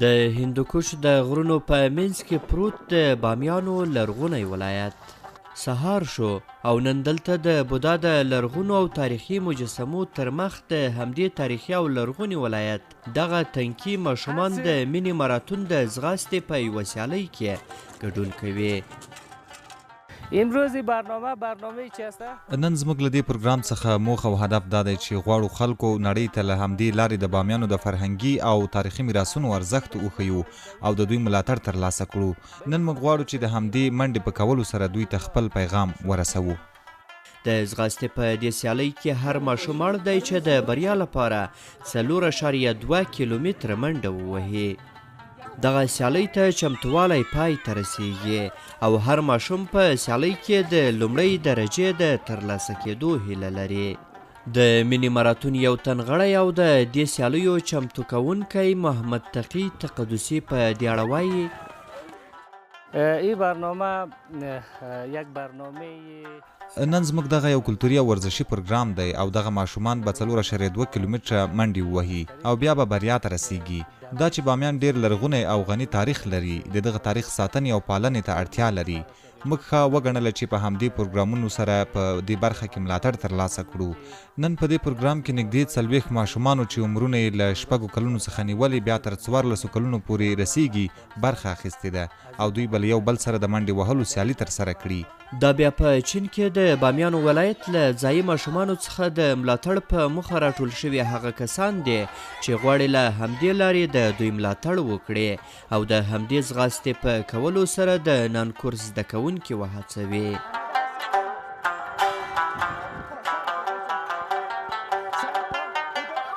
د هندوکش د غرونو په منځ کې پروت د بامیانو لرغونی ولایت سهار شو او نن دلته د بودا د لرغونو او تاریخي مجسمو تر مخ د همدې تاریخي او لرغوني ولایت دغه تنکي ماشومان د مینې ماراتون د ځغاستې په یوه سیالۍ کې ګډون کوي. امروزی برنامه چی است؟ نن زموږ له دې پروګرام څخه موخه او هدف دا دی چې غواړو خلکو نړۍ ته له همدې لارې د بامیانو د فرهنګي او تاریخي میراثونو ارزښت وښیو او د دوی ملاتړ ترلاسه کړو. نن موږ غواړو چې د همدې منډې په کولو سره دوی ته خپل پیغام ورسوو. د ځغاستې په دې سیالۍ کې هر ماشوم اړ دی چې د بریا لپاره 4.2 کیلومتره منډه ووهي. دغه سیالۍ ته چمتوالی پای ته رسیږي او هر ماشوم په سیالۍ کې د لومړۍ درجې د ترلاسه کېدو هیله لري. د مینې ماراتون یو تنغړی او د دې سیالیو چمتو کوونکی محمد تقی تقدسی په دې اړه وایي این برنامه یک برنامه نن زموږ دغه یو کلتوري او ورزشي پروګرام دی او دغه ماشومان به 4.2 کیلومتره منډې ووهي او بیا به بریا ته رسیږي. دا چې بامیان ډیر لرغونی او غني تاریخ لري، د دغه تاریخ ساتنې او پالنې ته اړتیا لري. موږ ښه وګڼله چې په همدې پروګرامونو سره په دې برخه کې ملاتړ ترلاسه کړو. نن په دې پروګرام کې نږدې 40 ماشومانو چې عمرونه یې له 6 کلونو څخه نیولې بیا تر 14 کلونو پورې رسیږي برخه اخیستې ده او دوی به له یو بل سره د منډې وهلو سیالي ترسره کړي. دا بیا په چین کې د بامیانو ولایت له ځایي ماشومانو څخه د ملاتړ په موخه راټول شوي هغه کسان دي چې غواړي له همدې لارې د دوی ملاتړ وکړي او د همدې ځغاستې په کولو سره د نن کورس زده کوونکي وهڅوي.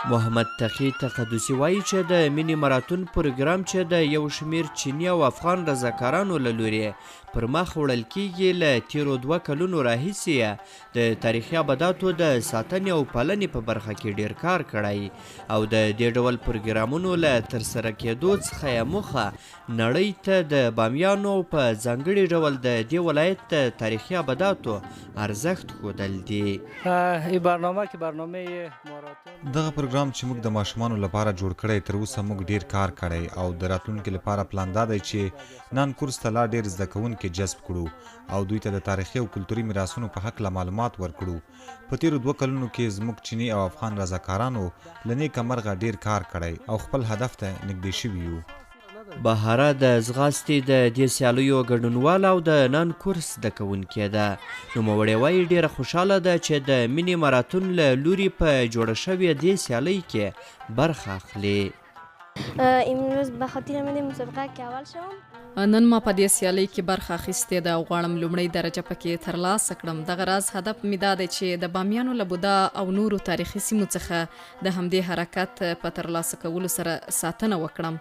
محمد تقی تقدسی وایي چې د مینې ماراتون پروګرام چې د یو شمېر چیني او افغان رضاکارانو له لورې پر مخ وړل کیږي له تیرو 2 کلونو راهیسې د تاریخي ابداتو د ساتنې او پالنې په برخه کې ډیر کار کړی او د دې ډول پروګرامونو له ترسره کېدو څخه یې موخه نړۍ ته د بامیانو په ځانګړي ډول د دې ولایت د تاریخي ابداتو ارزښت ښودل دي. این برنامه که برنامه ماراتون دغه پروګرام چې موږ د ماشومانو لپاره جوړ کړی تر اوسه موږ ډیر کار کړی او د راتلونکي لپاره پلان دا دی چې نن کورس ته لا ډیر زده کوونکي جذب کړو او دوی ته د تاریخي او کلتوري میراثونو په هکله معلومات ورکړو. په تیرو 2 کلونو کې زموږ چیني او افغان رضاکارانو له نیکه مرغه ډیر کار کړی او خپل هدف ته نږدې شوي یو. بهاره د ځغاستې د دې سیالیو ګډونواله او د نن کورس زده کوونکې ده. نوموړې وایي ډیره خوشحاله ده چې د مینې ماراتون له لوري په جوړه شوې دې سیالۍ کې برخه اخلي. امروز به خاطر من مسابقه کې اول شوم. نن ما په دې سیالۍ کې برخه اخیستې ده او غواړم لومړۍ درجه پکې ترلاسه کړم. دغه راز هدف مې دا دی چې د بامیانو له بودا او نورو تاریخي سیمو څخه د همدې حرکت په ترلاسه کولو سره ساتنه وکړم.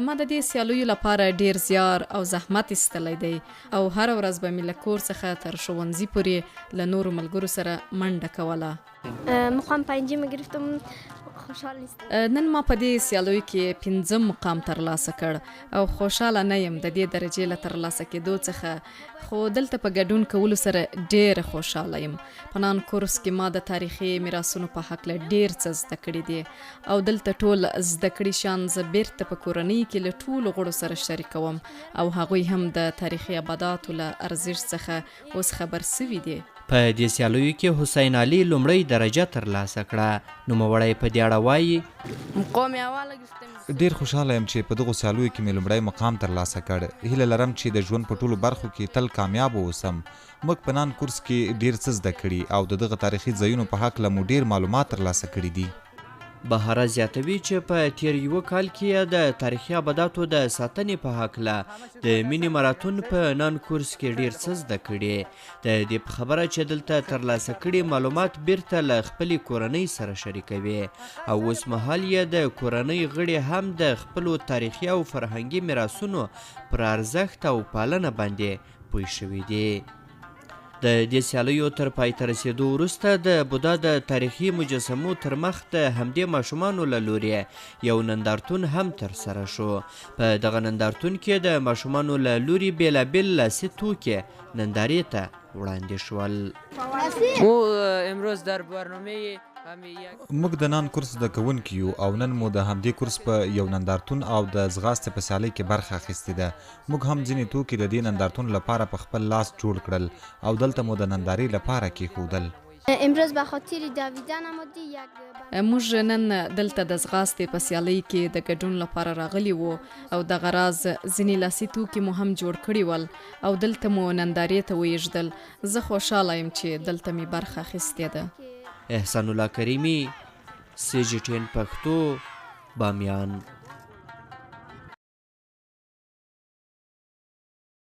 ما د دې سیالیو لپاره ډیر زیار او زحمت ایستلی دی او هره ورځ به مې له کور څخه تر ښوونځي پورې له نورو ملګرو سره منډه کوله. مقام پنجم گرفتم، خوشحال نیستم. نن ما په دې سیالیو کې 5 مقام ترلاسه کړ او خوشحاله نه یم د دې درجې له ترلاسه کېدو څخه، خو دلته په ګډون کولو سره ډېره خوشحاله یم. په نن کورس کې ما د تاریخي میراثونو په هکله ډېر څه زده کړي دي او دلته ټول زده کړي شیان زه بیرته په کورنۍ کې له ټولو غړو سره شریکوم او هغوی هم د تاریخي ابداتو له ارزښت څخه اوس خبر سوي دي. په دې سیالیو کې حسین علي لومړۍ درجه ترلاسه کړه. نوموړی په دې اړه وایي مقام اول گرفتم. ډیر خوشحاله یم چې په دغو سیالیو کې مې لومړی مقام ترلاسه کړ. هیله لرم چې د ژوند په ټولو برخو کې تل کامیاب اوسم. موږ په نن کورس کې ډیر څه زده کړي او د دغه تاریخي ځایونو په هکله مو ډیر معلومات ترلاسه کړي دي. بهاره زیاتوي چې په تیر یو کال کې د تاریخي ابداتو د ساتنې په هکله د مینې ماراتون په نن کورس کې ډیر څه زده کړي. د دې په خبره چې دلته ترلاسه کړي معلومات بیرته له خپلې کورنۍ سره شریکوي او اوس مهال یې د کورنۍ غړي هم د خپلو تاریخي او فرهنګي میراثونو پر ارزښت او پالنه باندې پوه شوي دي. د دې سیالیو تر پای ته رسېدو وروسته د بودا د تاریخي مجسمو تر مخ د همدې ماشومانو له لورې یو نندارتون هم ترسره شو. په دغه نندارتون کې د ماشومانو له لوري بېلابېل لاسي توکي نندارې ته وړاندې شول. او امروز در برنامه موږ د نن کورس د کوونکي یو او نن مو د همدې کورس په یو نندارتون او د ځغاستې په سیالۍ کې برخه اخیستې ده. موږ هم ځینې توکي د دې نندارتون لپاره په خپل لاس جوړ کړل او دلته مو د نندارې لپاره کېښودل. امروز به خاطر دویدن آمدی یک موږ نن دلته د ځغاستې په سیالۍ کې د ګډون لپاره راغلي وو او د غراز ځینې لاسي توکي مو هم جوړ کړي ول او دلته مو نندارې ته ویژدل. زه خوشحاله یم چې دلته مې برخه اخیستې ده. احسان الله کریمی، CGTN پښتو، بامیان.